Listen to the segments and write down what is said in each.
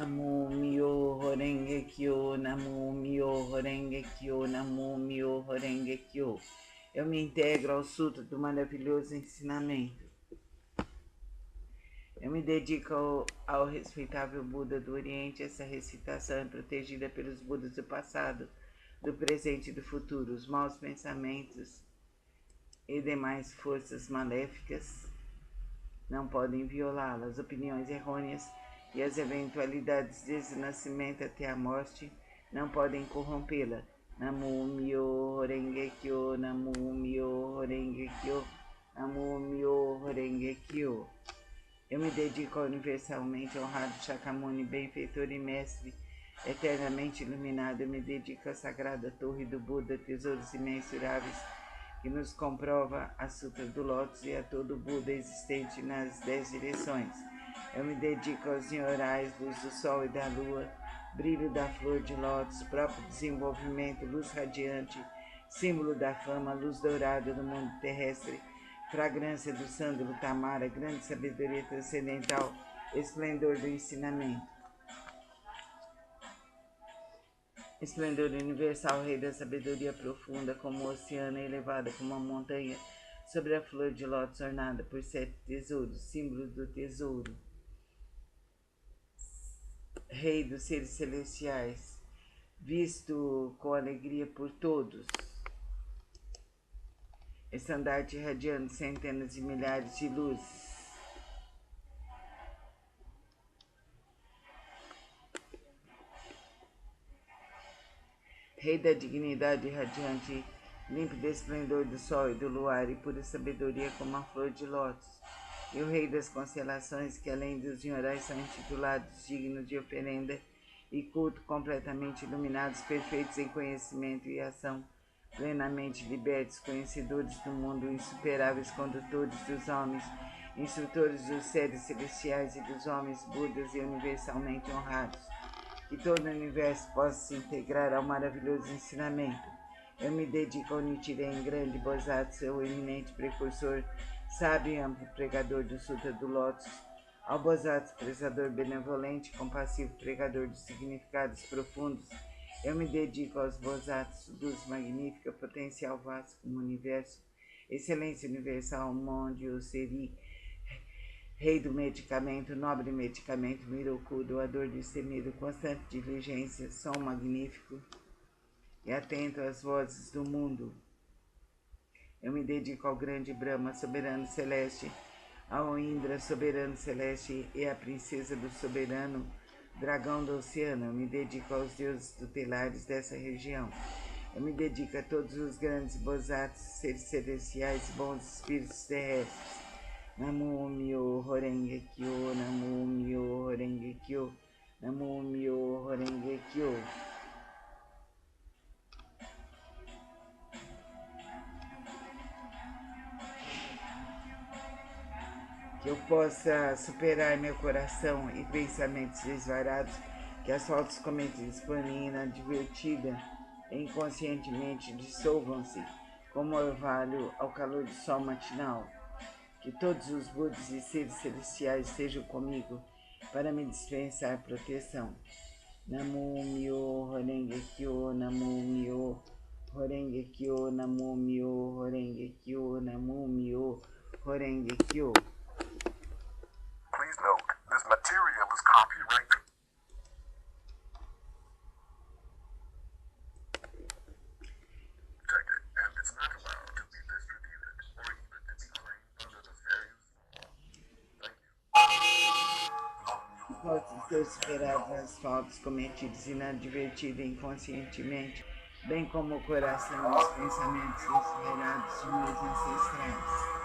Namu Myo Horenge Kyo, Namu Myo Horenge Kyo, Namu Myo Horenge Kyo. Eu me integro ao Sutra do maravilhoso ensinamento. Eu me dedico ao respeitável Buda do Oriente. Essa recitação é protegida pelos Budas do passado, do presente e do futuro. Os maus pensamentos e demais forças maléficas não podem violá-la. As opiniões errôneas e as eventualidades desde o nascimento até a morte não podem corrompê-la. Namu Myo Horenge Kyo, Namu Myo Horenge Kyo, Namu Myo Horenge Kyo. Eu me dedico ao universalmente honrado Shakyamuni, benfeitor e mestre, eternamente iluminado. Eu me dedico à sagrada torre do Buda, tesouros imensuráveis, que nos comprova a Sutra do Lótus e a todo Buda existente nas 10 direções. Eu me dedico aos nhorais, luz do sol e da lua, brilho da flor de lótus, próprio desenvolvimento, luz radiante, símbolo da fama, luz dourada do mundo terrestre, fragrância do sândalo tamara, grande sabedoria transcendental, esplendor do ensinamento. Esplendor universal, rei da sabedoria profunda, como o oceano, elevada como uma montanha, sobre a flor de lótus ornada por 7 tesouros, símbolos do tesouro. Rei dos seres celestiais, visto com alegria por todos. Estandarte irradiando centenas de milhares de luzes. Rei da dignidade radiante, límpido esplendor do sol e do luar e pura sabedoria como a flor de lótus. E o rei das constelações, que além dos nhorais são intitulados dignos de oferenda e culto, completamente iluminados, perfeitos em conhecimento e ação, plenamente libertos, conhecedores do mundo, insuperáveis condutores dos homens, instrutores dos seres celestiais e dos homens, Budas e universalmente honrados. Que todo o universo possa se integrar ao maravilhoso ensinamento. Eu me dedico ao Nichiren, grande Bosatsu, seu eminente precursor, sábio e amplo pregador do Sutra do Lótus, ao Bosatsu, prezador benevolente, compassivo, pregador de significados profundos. Eu me dedico aos Bosatsu, luz magnífica, potencial vasto como o universo, excelência universal, Mondio Seri, rei do medicamento, nobre medicamento, Miroku, doador destemido, constante diligência, som magnífico e atento às vozes do mundo. Eu me dedico ao grande Brahma, soberano celeste, ao Indra, soberano celeste, e à princesa do soberano, dragão do oceano. Eu me dedico aos deuses tutelares dessa região. Eu me dedico a todos os grandes Bosatsus, seres celestiais e bons espíritos terrestres. Namu Myo Horenge Kyo, Namu Myo Horenge Kyo, Namu Myo Horenge Kyo. Que eu possa superar meu coração e pensamentos desvarados, que as faltas cometidas por mim inadvertida e inconscientemente dissolvam-se como orvalho ao calor do sol matinal. Que todos os Budas e seres celestiais estejam comigo para me dispensar proteção. Namu Myo Horenge Kyo, Namu Myo Horenge Kyo, Namu Myo Horenge Kyo, Namu Myo Horenge Kyo. Please note, this material is copyrighted. Protected, and it's not allowed to be distributed or even to be claimed under the various. Thank you. Posso ser superado as faltas cometidas inadvertida e inconscientemente, bem como o coração e os pensamentos desesperados de meus ancestrais.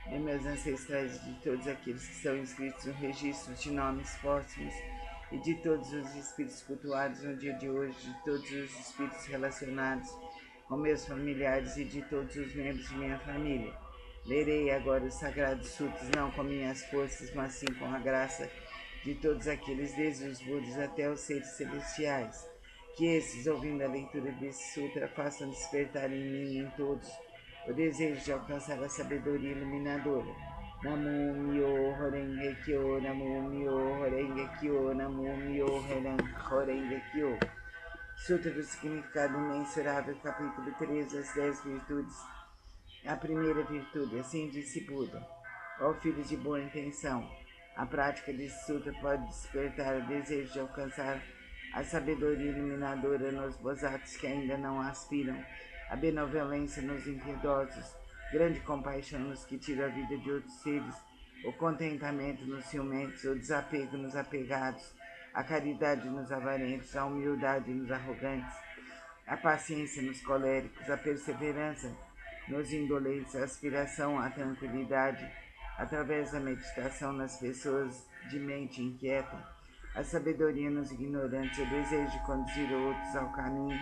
De meus ancestrais e de todos aqueles que estão inscritos no registro de nomes póstumos e de todos os espíritos cultuados no dia de hoje, de todos os espíritos relacionados com meus familiares e de todos os membros de minha família. Lerei agora os sagrados sutras, não com minhas forças, mas sim com a graça de todos aqueles, desde os Budas até os seres celestiais. Que esses, ouvindo a leitura desse sutra, façam despertar em mim e em todos o desejo de alcançar a sabedoria iluminadora. Namo Myo Horenge Kyo, Namo Myo Horenge Kyo, Namo Myo Horenge Kyo. Sutra do Significado Imensurável, capítulo 13, as 10 virtudes. A primeira virtude, assim disse Buda: ó filhos de boa intenção, a prática desse sutra pode despertar o desejo de alcançar a sabedoria iluminadora nos bozatos que ainda não aspiram, a benevolência nos impiedosos, grande compaixão nos que tiram a vida de outros seres, o contentamento nos ciumentos, o desapego nos apegados, a caridade nos avarentos, a humildade nos arrogantes, a paciência nos coléricos, a perseverança nos indolentes, a aspiração à tranquilidade, através da meditação nas pessoas de mente inquieta, a sabedoria nos ignorantes, o desejo de conduzir outros ao caminho,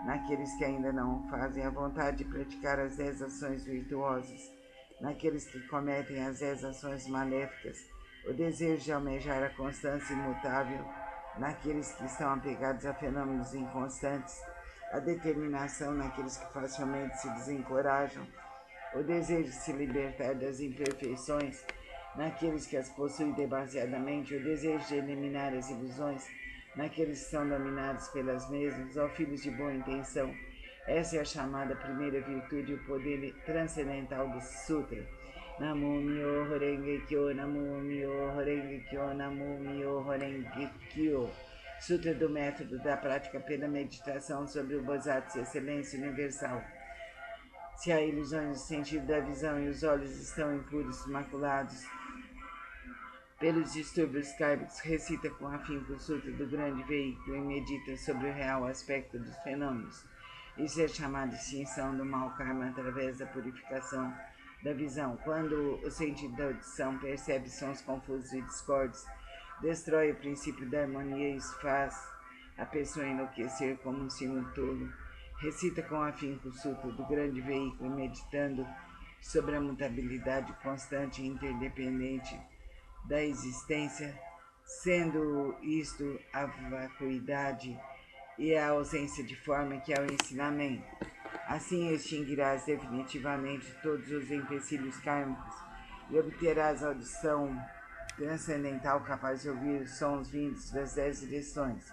naqueles que ainda não o fazem, a vontade de praticar as 10 ações virtuosas, naqueles que cometem as 10 ações maléficas, o desejo de almejar a constância imutável, naqueles que estão apegados a fenômenos inconstantes, a determinação naqueles que facilmente se desencorajam, o desejo de se libertar das imperfeições, naqueles que as possuem demasiadamente, o desejo de eliminar as ilusões, naqueles que são dominados pelas mesmas, ó filhos de boa intenção. Essa é a chamada primeira virtude e o poder transcendental do Sutra. Namo Myo Horenge Kyo, Namo Myo Horenge Kyo, Namo Myo Horenge Kyo. Sutra do método da prática pela meditação sobre o Bodhisattva Excelência Universal. Se há ilusões no sentido da visão e os olhos estão impuros, maculados pelos distúrbios kármicos, recita com afinco o Sutra do grande veículo e medita sobre o real aspecto dos fenômenos. Isso é chamado de extinção do mau karma através da purificação da visão. Quando o sentido da audição percebe sons confusos e discordes, destrói o princípio da harmonia e isso faz a pessoa enlouquecer como um sino tolo. Recita com afinco o Sutra do grande veículo, meditando sobre a mutabilidade constante e interdependente da existência, sendo isto a vacuidade e a ausência de forma que é o ensinamento. Assim extinguirás definitivamente todos os empecilhos kármicos e obterás audição transcendental capaz de ouvir os sons vindos das 10 direções.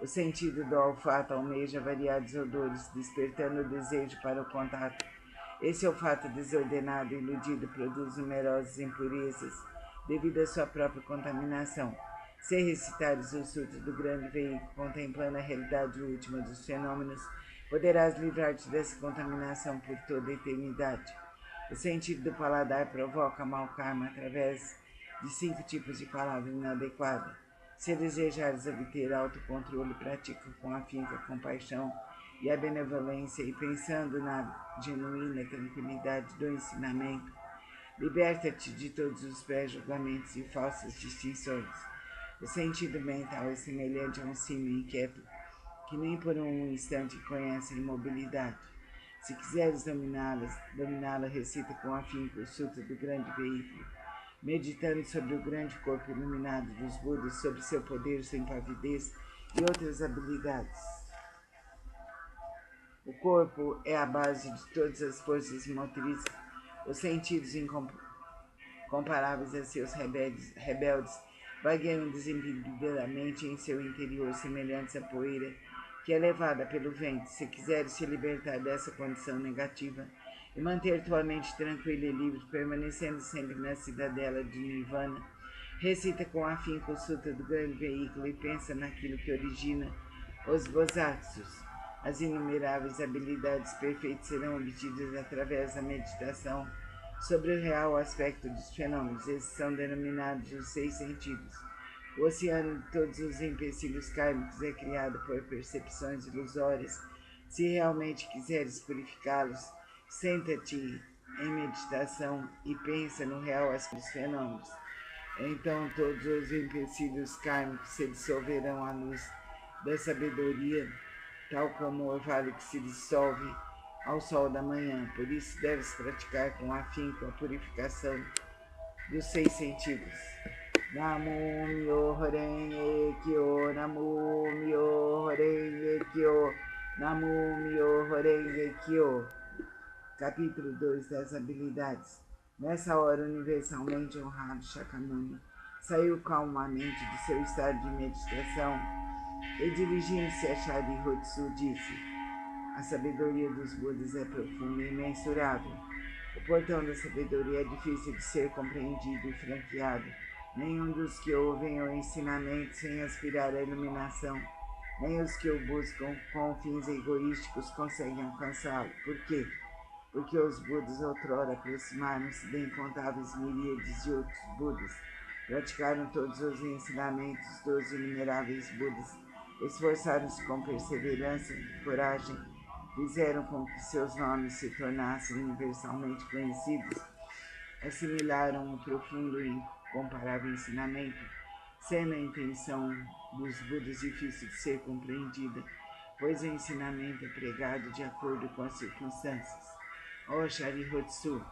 O sentido do olfato almeja variados odores, despertando o desejo para o contato. Esse olfato desordenado e iludido produz numerosas impurezas devido à sua própria contaminação. Se recitares o Sutra do grande veículo, contemplando a realidade última dos fenômenos, poderás livrar-te dessa contaminação por toda a eternidade. O sentido do paladar provoca mau karma através de 5 tipos de palavra inadequada. Se desejares obter autocontrole, pratica com afinco a compaixão e a benevolência e pensando na genuína tranquilidade do ensinamento, liberta-te de todos os pré-julgamentos e falsas distinções. O sentido mental é semelhante a um sino inquieto, que nem por um instante conhece a imobilidade. Se quiseres dominá-la, recita com afinco o Sutra do grande veículo, meditando sobre o grande corpo iluminado dos Budas, sobre seu poder, sua impavidez e outras habilidades. O corpo é a base de todas as forças motrizes. Os sentidos incomparáveis a seus rebeldes vagueiam desimpedidamente em seu interior, semelhantes à poeira que é levada pelo vento. Se quiseres te libertar dessa condição negativa e manter tua mente tranquila e livre, permanecendo sempre na cidadela de Nirvana, recita com afinco o Sutra do grande veículo e pensa naquilo que origina os Bodhisattvas. As inumeráveis habilidades perfeitas serão obtidas através da meditação sobre o real aspecto dos fenômenos. Esses são denominados os 6 sentidos. O oceano de todos os empecilhos kármicos é criado por percepções ilusórias. Se realmente quiseres purificá-los, senta-te em meditação e pensa no real aspecto dos fenômenos. Então todos os empecilhos kármicos se dissolverão à luz da sabedoria, tal como o orvalho que se dissolve ao sol da manhã. Por isso deves praticar com afinco a purificação dos 6 sentidos. Namu Myoho Renge Kyo, Namu Myoho Renge Kyo, Namu Myoho Renge Kyo. Capítulo 2 das habilidades. Nessa hora, universalmente honrado Shakyamuni saiu calmamente de seu estado de meditação e, dirigindo-se a Sharihatsu, disse: a sabedoria dos Budas é profunda e imensurável. O portão da sabedoria é difícil de ser compreendido e franqueado. Nenhum dos que ouvem o ensinamento sem aspirar à iluminação, nem os que o buscam com fins egoísticos conseguem alcançá-lo. Por quê? Porque os Budas outrora aproximaram-se de incontáveis miríades de outros Budas, praticaram todos os ensinamentos dos inumeráveis Budas, esforçaram-se com perseverança e coragem, fizeram com que seus nomes se tornassem universalmente conhecidos, assimilaram o profundo e incomparável ensinamento, sendo a intenção dos Budas difícil de ser compreendida, pois o ensinamento é pregado de acordo com as circunstâncias. Ó Sharihatsu,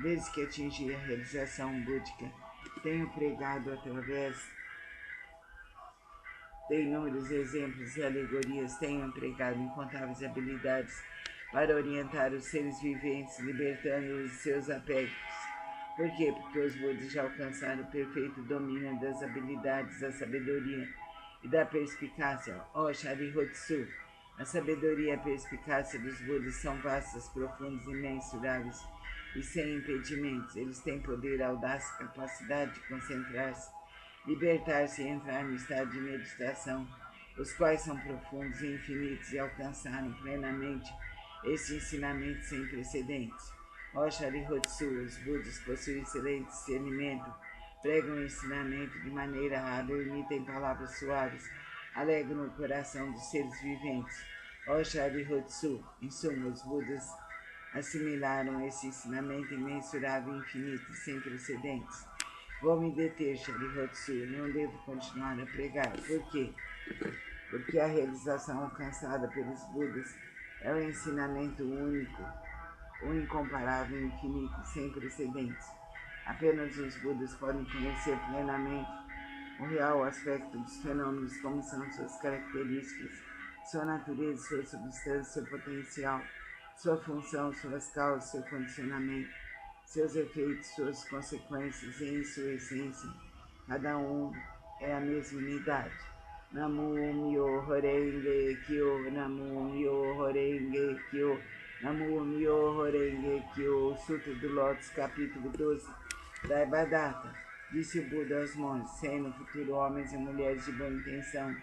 desde que atingi a realização búdica, tenho pregado através de inúmeros exemplos e alegorias, tenho empregado incontáveis habilidades para orientar os seres viventes, libertando-os de seus apegos. Por quê? Porque os Budas já alcançaram o perfeito domínio das habilidades, da sabedoria e da perspicácia. Ó Sharihatsu, a sabedoria e a perspicácia dos Budas são vastas, profundas e imensuráveis e sem impedimentos. Eles têm poder, audácia, capacidade de concentrar-se, libertar-se e entrar no estado de meditação, os quais são profundos e infinitos e alcançaram plenamente este ensinamento sem precedentes. Ó Sharihatsu, os Budas possuem excelente discernimento, pregam o ensinamento de maneira hábil, emitem palavras suaves, alegram o coração dos seres viventes. Ó Sharihatsu, em suma, os Budas assimilaram esse ensinamento imensurável, infinito e sem precedentes. Vou me deter, Sharihatsu, não devo continuar a pregar. Por quê? Porque a realização alcançada pelos Budas é o ensinamento único, o incomparável, infinito, sem precedentes. Apenas os Budas podem conhecer plenamente o real aspecto dos fenômenos, como são suas características, sua natureza, sua substância, seu potencial, sua função, suas causas, seu condicionamento, seus efeitos, suas consequências e, em sua essência, cada um é a mesma unidade. Namu Myoho Renge Kyo, Namu Myoho Renge Kyo, Namu Myoho Renge Kyo, Sutra do Lótus, capítulo 12, Daibhadata. Disse o Buda aos monges, sendo no futuro homens e mulheres de boa intenção,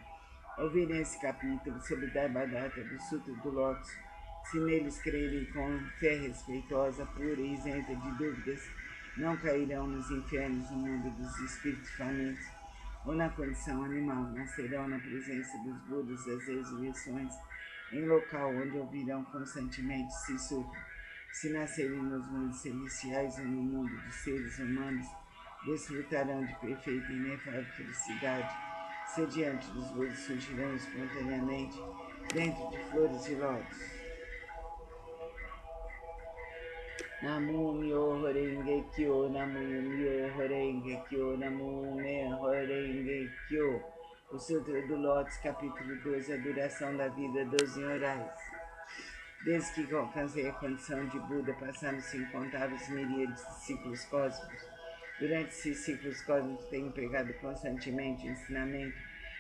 ouvirem esse capítulo sobre Daibhadata do Sutra do Lótus. Se neles crerem com fé respeitosa, pura e isenta de dúvidas, não cairão nos infernos no mundo dos espíritos famintos ou na condição animal, nascerão na presença dos Budas das ressurreições, em local onde ouvirão constantemente Sisutra. Se nascerem nos mundos celestiais ou no mundo dos seres humanos, desfrutarão de perfeita e inefável felicidade. Se diante dos Budas surgirão espontaneamente dentro de flores de lótus. Namu Myoho Renge Kyo, Namu Myoho Renge Kyo, Namu Myoho Renge Kyo. O Sutra do Lótus, capítulo 12, a duração da vida, 12 orais. Desde que alcancei a condição de Buda, passaram-se incontáveis miríades de ciclos cósmicos. Durante esses ciclos cósmicos tenho pregado constantemente o ensinamento,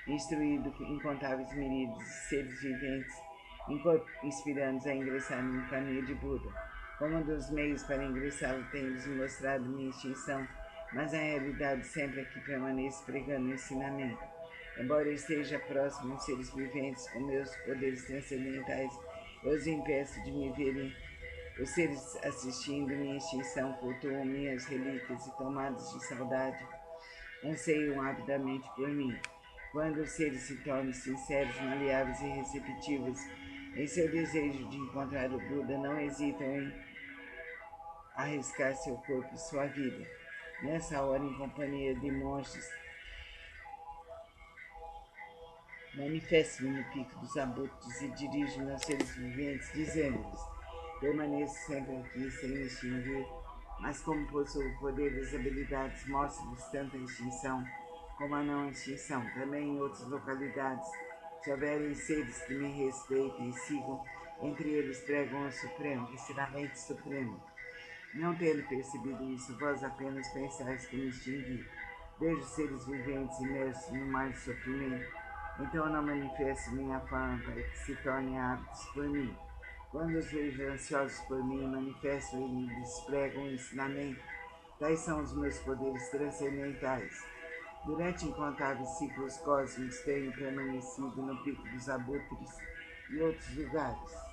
instruído incontáveis miríades de seres viventes, inspirando-os a ingressar no caminho de Buda. Como um dos meios para ingressá-lo, tenho-lhes mostrado minha extinção, mas na realidade sempre aqui permaneço pregando o ensinamento. Embora eu esteja próximo aos seres viventes com meus poderes transcendentais, eu os impeço de me verem. Os seres assistindo minha extinção cultuam minhas relíquias e, tomados de saudade, anseiam avidamente por mim. Quando os seres se tornam sinceros, maleáveis e receptivos em seu desejo de encontrar o Buda, não hesitam em arriscar seu corpo e sua vida. Nessa hora, em companhia de monges, manifesto-me no pico dos abutres e dirijo-me aos seres viventes, dizendo-lhes: permaneço sempre aqui sem me extinguir, mas como possuo o poder das habilidades, mostro-lhes tanta extinção como a não extinção. Também em outras localidades, se houverem seres que me respeitem e sigam, entre eles pregam o Supremo, ensinamento supremo. Não tendo percebido isso, vós apenas pensais que me extingui. Vejo seres viventes imersos no mar de sofrimento, então não manifesto minha fama para que se tornem hábitos por mim. Quando os vejo ansiosos por mim, manifesto e lhes prego um ensinamento. Tais são os meus poderes transcendentais. Durante incontáveis ciclos cósmicos tenho permanecido no pico dos abutres e outros lugares.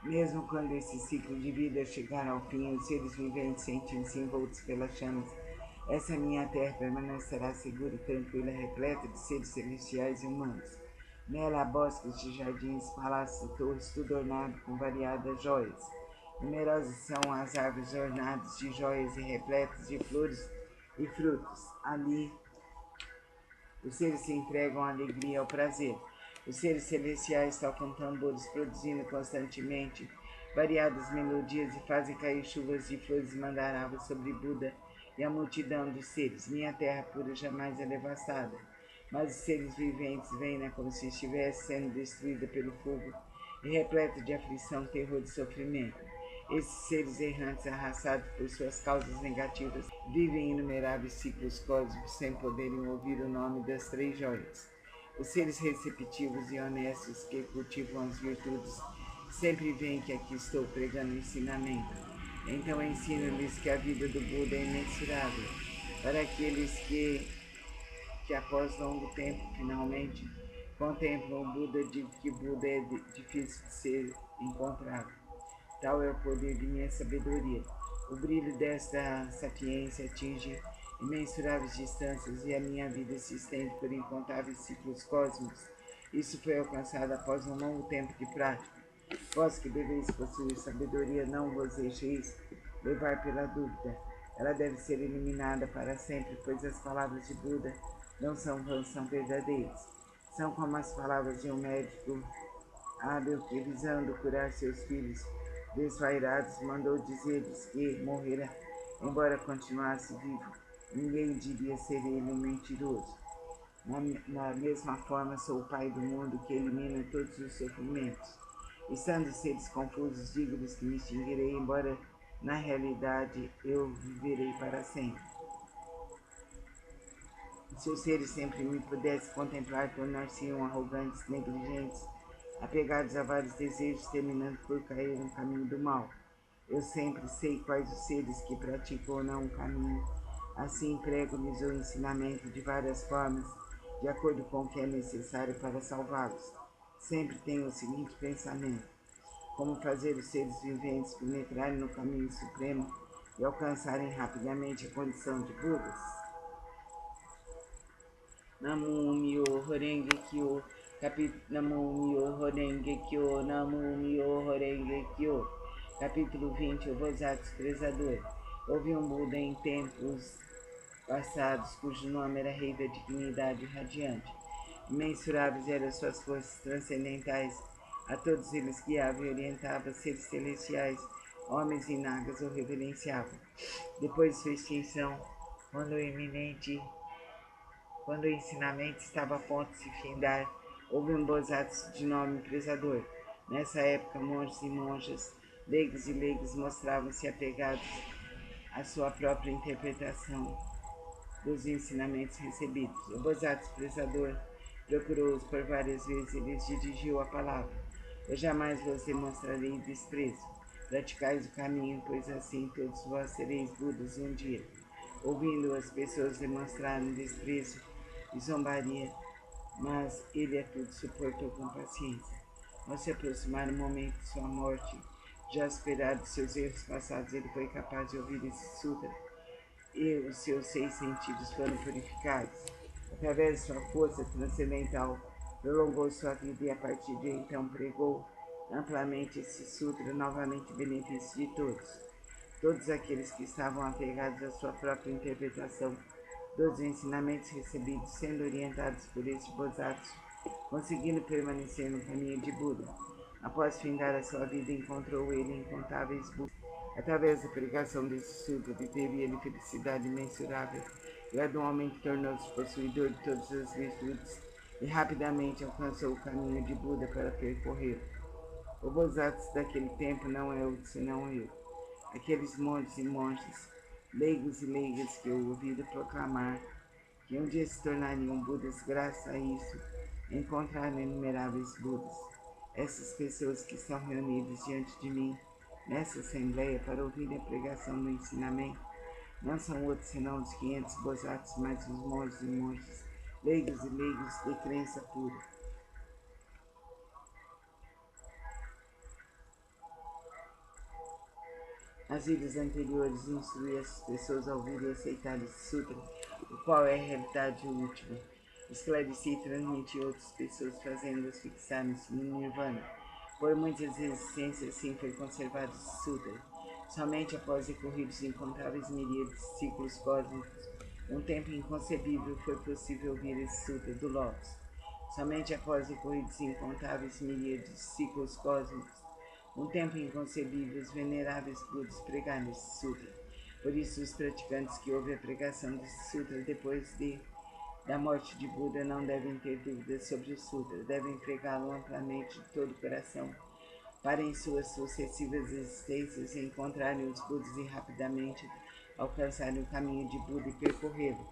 Mesmo quando esse ciclo de vida chegar ao fim, os seres viventes sentem-se envoltos pelas chamas. Essa minha terra permanecerá segura e tranquila, repleta de seres celestiais e humanos. Nela há bosques de jardins, palácios e torres, tudo ornado com variadas joias. Numerosas são as árvores ornadas de joias e repletas de flores e frutos. Ali, os seres se entregam à alegria e ao prazer. Os seres celestiais tocam tambores, produzindo constantemente variadas melodias e fazem cair chuvas de flores e mandaravas sobre Buda e a multidão dos seres. Minha terra pura jamais é devastada, mas os seres viventes veem-na como se estivesse sendo destruída pelo fogo e repleta de aflição, terror e sofrimento. Esses seres errantes, arrastados por suas causas negativas, vivem inumeráveis ciclos cósmicos sem poderem ouvir o nome das três joias. Os seres receptivos e honestos que cultivam as virtudes sempre veem que aqui estou pregando ensinamento. Então ensino-lhes que a vida do Buda é imensurável, para aqueles que após longo tempo, finalmente, contemplam o Buda, digo que Buda é difícil de ser encontrado. Tal é o poder de minha sabedoria. O brilho desta sapiência atinge imensuráveis distâncias e a minha vida se estende por incontáveis ciclos cósmicos. Isso foi alcançado após um longo tempo de prática. Vós que deveis possuir sabedoria, não vos deixeis levar pela dúvida. Ela deve ser eliminada para sempre, pois as palavras de Buda não são vãs, são verdadeiras. São como as palavras de um médico hábil que, visando curar seus filhos desvairados, mandou dizer-lhes que morrera, embora continuasse vivo. Ninguém diria ser ele um mentiroso. Na mesma forma, sou o Pai do mundo que elimina todos os sofrimentos. Estando seres confusos, digo-lhes que me extinguirei, embora na realidade eu viverei para sempre. Se os seres sempre me pudessem contemplar, tornar-se-iam arrogantes, negligentes, apegados a vários desejos, terminando por cair no caminho do mal. Eu sempre sei quais os seres que praticam ou não o caminho. Assim prego-lhes o ensinamento de várias formas, de acordo com o que é necessário para salvá-los. Sempre tenho o seguinte pensamento: como fazer os seres viventes penetrarem no caminho supremo e alcançarem rapidamente a condição de Budas. Namo Myoho Renge Kyo, Namo Myoho Renge Kyo, Namo Myoho Renge Kyo. Capítulo 20, o Bodhisattva Prezador. Houve um Buda em tempos passados, cujo nome era Rei da Dignidade Radiante. Imensuráveis eram suas forças transcendentais. A todos eles guiava e orientava, seres celestiais, homens e nagas o reverenciavam. Depois de sua extinção, quando o ensinamento estava a ponto de se findar, houve um Bodhisattva de nome Prezador. Nessa época, monges e monjas, leigos e leigos mostravam-se apegados à sua própria interpretação dos ensinamentos recebidos. O Bodhisattva Prezador procurou-os por várias vezes e lhes dirigiu a palavra: eu jamais vos demonstrarei desprezo. Praticais o caminho, pois assim todos vós sereis Budas um dia. Ouvindo as pessoas demonstraram desprezo e zombaria, mas ele a tudo suportou com paciência. Ao se aproximar o momento de sua morte, já superado de seus erros passados, ele foi capaz de ouvir esse sutra e os seus 6 sentidos foram purificados. Através de sua força transcendental, prolongou sua vida e a partir de então pregou amplamente esse sutra, novamente em benefício de todos. Todos aqueles que estavam apegados à sua própria interpretação dos ensinamentos recebidos, sendo orientados por este Bodhisattva, conseguindo permanecer no caminho de Buda. Após findar a sua vida, encontrou ele incontáveis Budas. Através da pregação desse sutra, obteve ele felicidade imensurável. Gradualmente tornou-se possuidor de todas as virtudes e rapidamente alcançou o caminho de Buda para percorrer. O Bodhisattva daquele tempo não é outro senão eu. Aqueles monges e monges, leigos e leigas que eu ouviram proclamar que um dia se tornariam Budas graças a isso, encontraram inumeráveis Budas. Essas pessoas que estão reunidas diante de mim, nessa assembleia, para ouvirem a pregação do ensinamento, não são outros senão os 500 Bodhisattvas, mais os monges e monges, leigos e leigos de crença pura. Nas vidas anteriores, instruí essas pessoas a ouvir e aceitar esse sutra, o qual é a realidade última. Esclareci e transmiti a outras pessoas, fazendo-as fixarem-se no Nirvana. Por muitas existências, assim foi conservado esse sutra. Somente após decorridos incontáveis miríades de ciclos cósmicos, um tempo inconcebível, foi possível ouvir esse sutra do Lótus. Somente após decorridos incontáveis miríades de ciclos cósmicos, um tempo inconcebível, os veneráveis Budas pregaram esse sutra. Por isso, os praticantes que ouvem a pregação desse sutra depois da morte de Buda não devem ter dúvidas sobre o sutra, devem pregá-lo amplamente de todo o coração, para em suas sucessivas existências encontrarem os Budas e rapidamente alcançarem o caminho de Buda e percorrê-lo.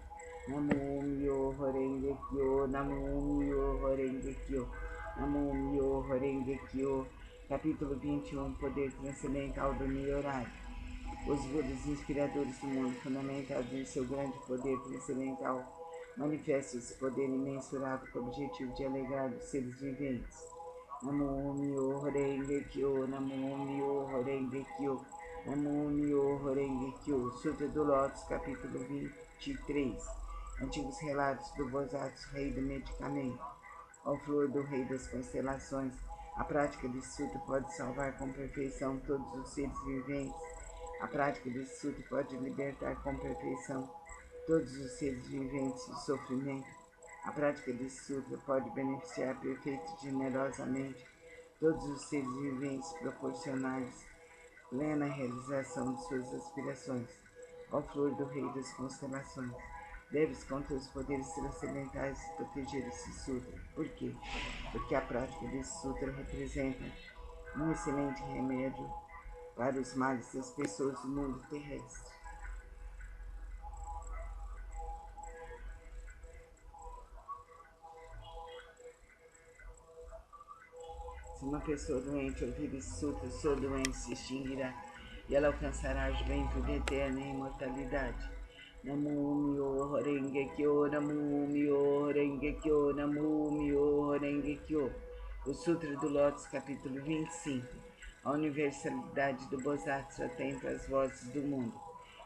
Namo Myoho Renge Kyo, Namo Myoho Renge Kyo, Namo Myoho Renge Kyo. Capítulo 21, Poder Transcendental do Nyorai. Os Budas inspiradores do mundo, fundamentados em seu grande poder transcendental, manifestam esse poder imensurável com o objetivo de alegrar os seres viventes. Namo Myoho Renge Kyo, Namo Myoho Renge Kyo, Namo Myoho Renge Kyo. Sutra do Lótus, capítulo 23. Antigos relatos do Bodhisattva, rei do medicamento. Ao flor do rei das constelações, a prática desse sutra pode salvar com perfeição todos os seres viventes. A prática desse sutra pode libertar com perfeição todos os seres viventes do sofrimento. A prática desse sutra pode beneficiar perfeita e generosamente todos os seres viventes, proporcionar-lhes plena realização de suas aspirações. Ó flor do rei das constelações, deves com teus poderes transcendentais proteger esse sutra. Por quê? Porque a prática desse sutra representa um excelente remédio para os males das pessoas do mundo terrestre. Se uma pessoa doente ouvir esse sutra, sua doença se extinguirá e ela alcançará a juventude eterna e a imortalidade. Namo Myoho Renge Kyo, Namo Myoho Renge Kyo, Namo Myoho Renge Kyo. O Sutra do Lótus, capítulo 25. A universalidade do Bodhisattva atenta às vozes do mundo.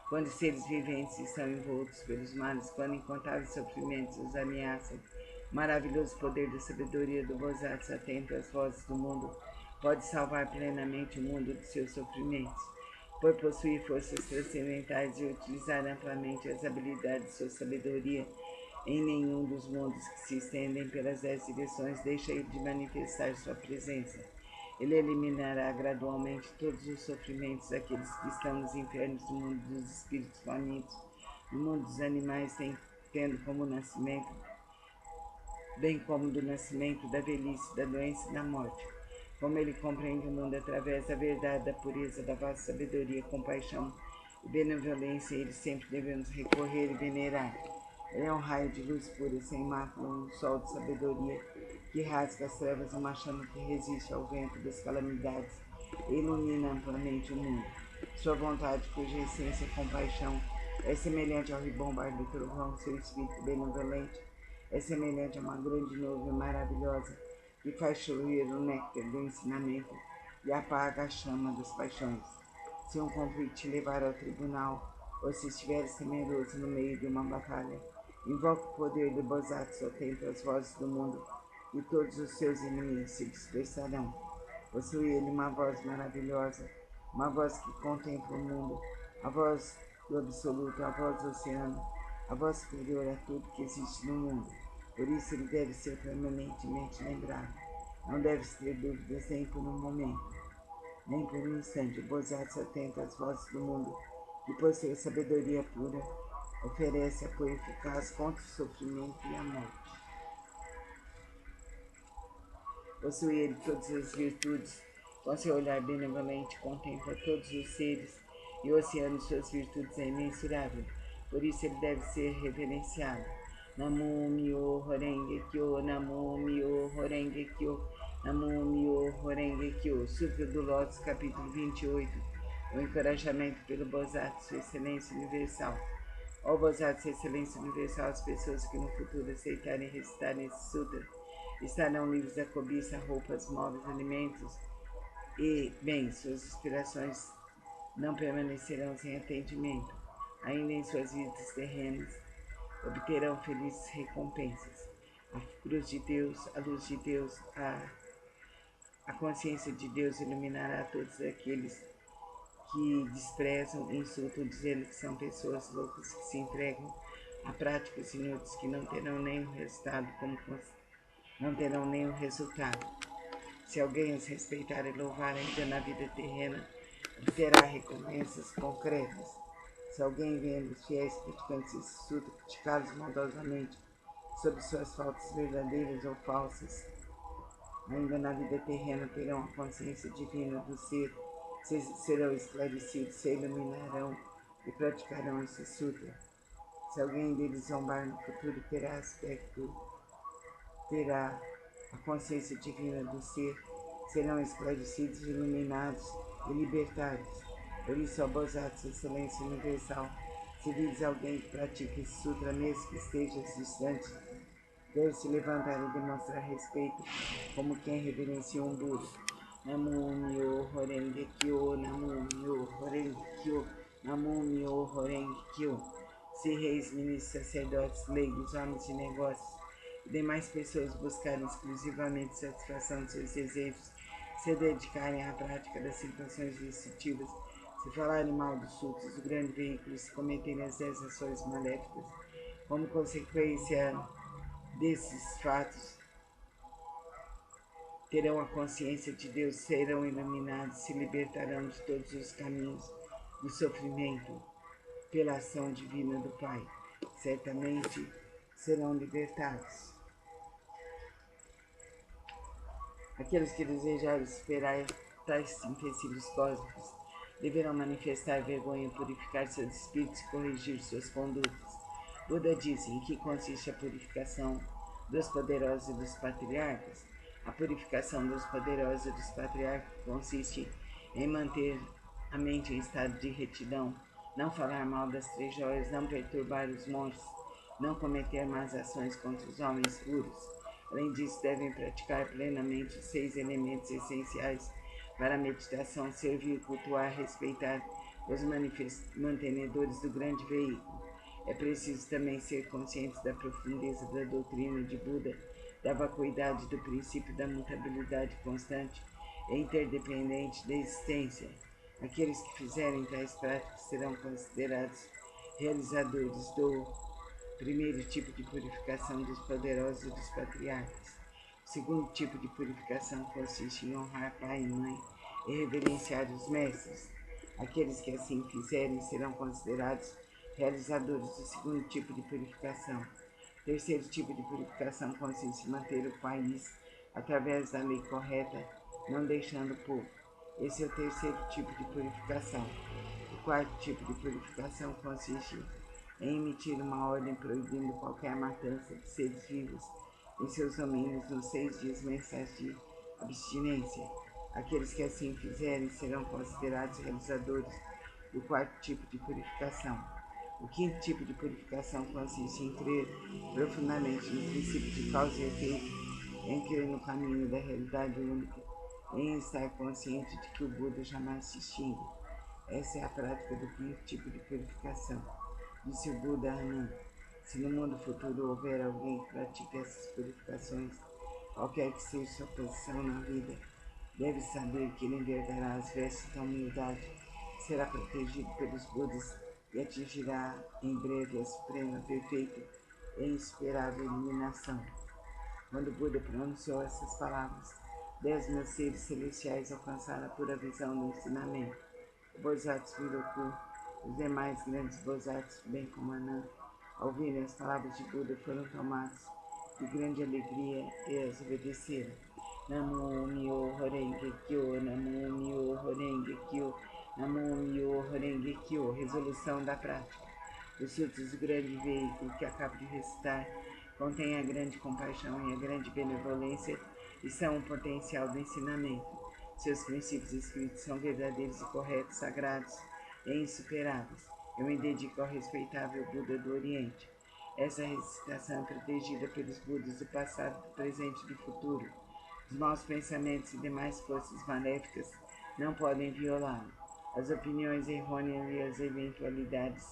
Quando os seres viventes estão envoltos pelos males, quando incontáveis sofrimentos os ameaçam, o maravilhoso poder da sabedoria do Bodhisattva atento às vozes do mundo pode salvar plenamente o mundo de seus sofrimentos. Por possuir forças transcendentais e utilizar amplamente as habilidades de sua sabedoria, em nenhum dos mundos que se estendem pelas 10 direções deixa ele de manifestar sua presença. Ele eliminará gradualmente todos os sofrimentos daqueles que estão nos infernos do mundo dos espíritos famintos, no mundo dos animais, tendo como nascimento, bem como do nascimento, da velhice, da doença e da morte. Como ele compreende o mundo através da verdade, da pureza, da vasta sabedoria, compaixão e benevolência, ele sempre devemos recorrer e venerar. Ele é um raio de luz pura, sem mácula, um sol de sabedoria que rasga as trevas, uma chama que resiste ao vento das calamidades e ilumina amplamente o mundo. Sua vontade, cuja essência é compaixão, é semelhante ao ribombar do trovão. Seu espírito benevolente é semelhante a uma grande nuvem maravilhosa que faz fluir o néctar do ensinamento e apaga a chama das paixões. Se um conflito te levar ao tribunal, ou se estiveres temeroso no meio de uma batalha, invoca o poder do Bodhisattva atento às vozes do mundo, e todos os seus inimigos se dispersarão. Possui ele uma voz maravilhosa, uma voz que contempla o mundo, a voz do absoluto, a voz do oceano, a voz superior a tudo que existe no mundo. Por isso ele deve ser permanentemente lembrado. Não deve-se ter dúvidas nem por um momento, nem por um instante. O Bodhisattva atenta às vozes do mundo, que possui sabedoria pura, oferece apoio eficaz contra o sofrimento e a morte. Possui ele todas as virtudes, com seu olhar benevolente contempla todos os seres, e o oceano de suas virtudes é imensurável. Por isso ele deve ser reverenciado. Namo Myo Horenge Kyo, Namo Myo Horenge Kyo, Namo Myo Horenge Kyo. Sutra do Lótus, capítulo 28. O encorajamento pelo Bodhisattva, sua excelência universal. Ó Bodhisattva, sua excelência universal, as pessoas que no futuro aceitarem e recitarem esse sutra estarão livres da cobiça, roupas, móveis, alimentos e, bem, suas inspirações não permanecerão sem atendimento. Ainda em suas vidas terrenas, obterão felizes recompensas. A cruz de Deus, a luz de Deus, a consciência de Deus iluminará todos aqueles que desprezam e insultam, dizendo que são pessoas loucas que se entregam a práticas inúteis que não terão nenhum resultado. Se alguém os respeitar e louvar ainda na vida terrena, obterá recompensas concretas. Se alguém vendo os fiéis praticantes esse sutra criticá-los maldosamente sobre suas faltas verdadeiras ou falsas, ainda na vida terrena terão a consciência divina do ser, serão esclarecidos, se iluminarão e praticarão esse sutra. Se alguém deles zombar no futuro, terá a consciência divina do ser, serão esclarecidos, iluminados e libertados. Por isso, ó Bodhisattva, excelência universal, se vires alguém que pratica esse sutra, mesmo que esteja distante, deve se levantar e demonstrar respeito, como quem reverencia um Buda. Namo Myo Horenge Kyo, Namo Myo Horenge Kyo, Namo Myo Horenge Kyo. Se reis, ministros, sacerdotes, leigos, homens de negócios e demais pessoas buscarem exclusivamente satisfação de seus desejos, se dedicarem à prática das situações restritivas, se falarem mal dos sutras do grande veículo, se cometerem as 10 ações maléficas, como consequência desses fatos, terão a consciência de Deus, serão iluminados, se libertarão de todos os caminhos do sofrimento pela ação divina do Pai. Certamente serão libertados. Aqueles que desejarem superar tais empecilhos cósmicos deverão manifestar vergonha e purificar seus espíritos e corrigir suas condutas. Buda disse em que consiste a purificação dos poderosos e dos patriarcas. A purificação dos poderosos e dos patriarcas consiste em manter a mente em estado de retidão, não falar mal das 3 joias, não perturbar os monges, não cometer más ações contra os homens puros. Além disso, devem praticar plenamente os 6 elementos essenciais para a meditação, servir, cultuar, respeitar os mantenedores do grande veículo. É preciso também ser conscientes da profundeza da doutrina de Buda, da vacuidade do princípio da mutabilidade constante e interdependente da existência. Aqueles que fizerem tais práticas serão considerados realizadores do primeiro tipo de purificação dos poderosos e dos patriarcas. O segundo tipo de purificação consiste em honrar pai e mãe e reverenciar os mestres. Aqueles que assim fizerem serão considerados realizadores do segundo tipo de purificação. O terceiro tipo de purificação consiste em manter o país através da lei correta, não deixando o povo. Esse é o terceiro tipo de purificação. O quarto tipo de purificação consiste em emitir uma ordem proibindo qualquer matança de seres vivos em seus domínios nos 6 dias mensais de abstinência. Aqueles que assim fizerem serão considerados realizadores do quarto tipo de purificação. O quinto tipo de purificação consiste em crer profundamente no princípio de causa e efeito, em crer no caminho da realidade única, em estar consciente de que o Buda jamais se extingue. Essa é a prática do quinto tipo de purificação. Disse o Buda a Ananda: se no mundo futuro houver alguém que pratique essas purificações, qualquer que seja sua posição na vida, deve saber que ele envergará as vestes da humildade, será protegido pelos Budas e atingirá em breve a suprema, perfeita e insuperável iluminação. Quando Buda pronunciou essas palavras, 10.000 seres celestiais alcançaram a pura visão do ensinamento. O Bodhisattva Viroku, os demais grandes Bodhisattvas, bem como Anã, ao ouvirem as palavras de Buda, foram tomados de grande alegria e as obedeceram. Namo Myo Horenge Kyo, Namo Myo Horenge Kyo, Namo Myo Horenge Kyo. Resolução da prática. Os frutos do grande veículo que acabo de recitar contêm a grande compaixão e a grande benevolência e são o potencial do ensinamento. Seus princípios escritos são verdadeiros e corretos, sagrados e insuperáveis. Eu me dedico ao respeitável Buda do Oriente. Essa recitação é protegida pelos Budas do passado, do presente e do futuro. Os maus pensamentos e demais forças maléficas não podem violá-lo. As opiniões errôneas e as eventualidades,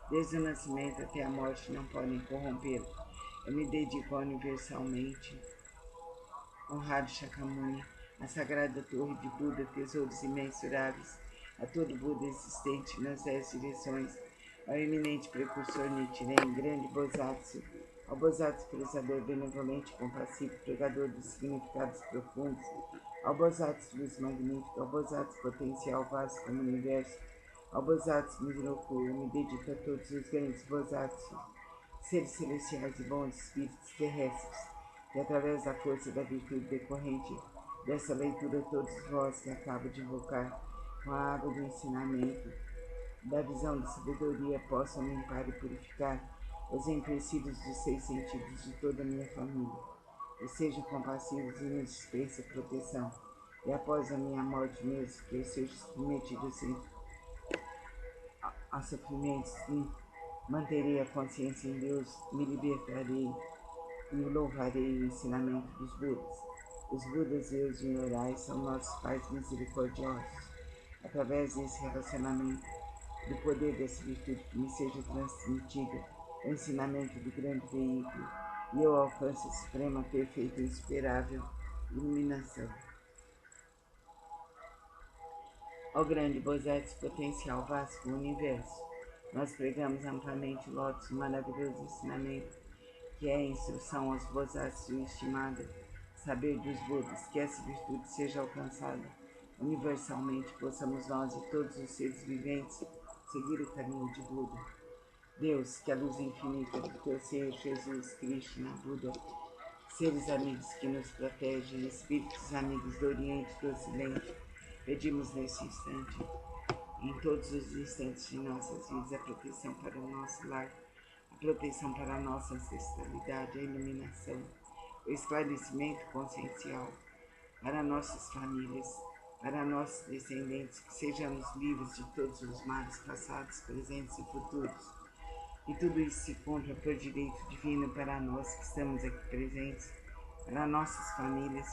desde o nascimento até a morte, não podem corrompê-lo. Eu me dedico universalmente honrado Shakyamuni, a sagrada torre de Buda, tesouros imensuráveis, a todo Buda existente nas 10 direções, ao eminente precursor Nichiren, grande Bosatsu, ao Bosatsu cruzador benevolente e compassivo, pregador dos significados profundos, ao Bosatsu luz magnífica, ao Bosatsu potencial vasto como o universo, ao Bosatsu Miroku. Eu me dedico a todos os grandes Bosatsu, seres celestiais e bons espíritos terrestres, e através da força da virtude decorrente dessa leitura, todos vós que acabo de invocar com a água do ensinamento, da visão da sabedoria, possam limpar e purificar os empecilhos dos 6 sentidos de toda a minha família, e sejam compassivos e me dispensem proteção. E após a minha morte mesmo, que eu seja submetido sempre a sofrimentos, manterei a consciência em Deus, me libertarei e louvarei o ensinamento dos Budas. Os Budas e os Nyorais são nossos pais misericordiosos. Através desse relacionamento, do poder dessa virtude que me seja transmitida, o ensinamento do grande veículo, e eu alcance a suprema, perfeita e insuperável iluminação. Ó grande Bodhisattva potencial vasto do universo, nós pregamos amplamente o lótus maravilhoso ensinamento, que é a instrução aos Bodhisattvas estimada, saber dos Budas, que essa virtude seja alcançada universalmente, possamos nós e todos os seres viventes seguir o caminho de Buda. Deus, que a luz infinita do teu ser, Jesus, Krishna, Buda, seres amigos que nos protegem, espíritos amigos do Oriente e do Ocidente, pedimos nesse instante, em todos os instantes de nossas vidas, a proteção para o nosso lar, a proteção para a nossa ancestralidade, a iluminação, o esclarecimento consciencial para nossas famílias, para nossos descendentes, que sejamos livres de todos os males passados, presentes e futuros. E tudo isso se cumpra por direito divino para nós que estamos aqui presentes, para nossas famílias,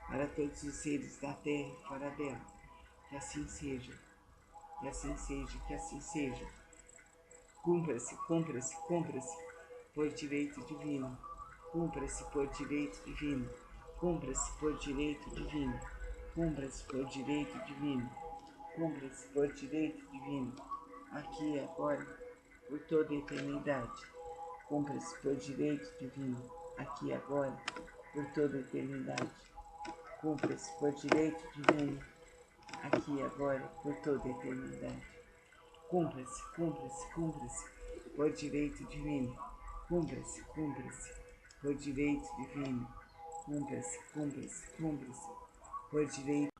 para todos os seres da terra e fora dela. Que assim seja, que assim seja, que assim seja. Cumpra-se, cumpra-se, cumpra-se por direito divino. Cumpra-se por direito divino. Cumpra-se por direito divino. Cumpra-se por direito divino. Cumpra-se por direito divino. Aqui e agora, por toda a eternidade. Cumpra-se por direito divino. Aqui e agora, por toda a eternidade. Cumpra-se por direito divino. Aqui e agora, por toda a eternidade. Cumpra-se, cumpra-se, cumpra-se, por direito divino. Cumpra-se, cumpra-se, por direito divino. Cumpra-se, cumpra-se, cumpra-se, por direito.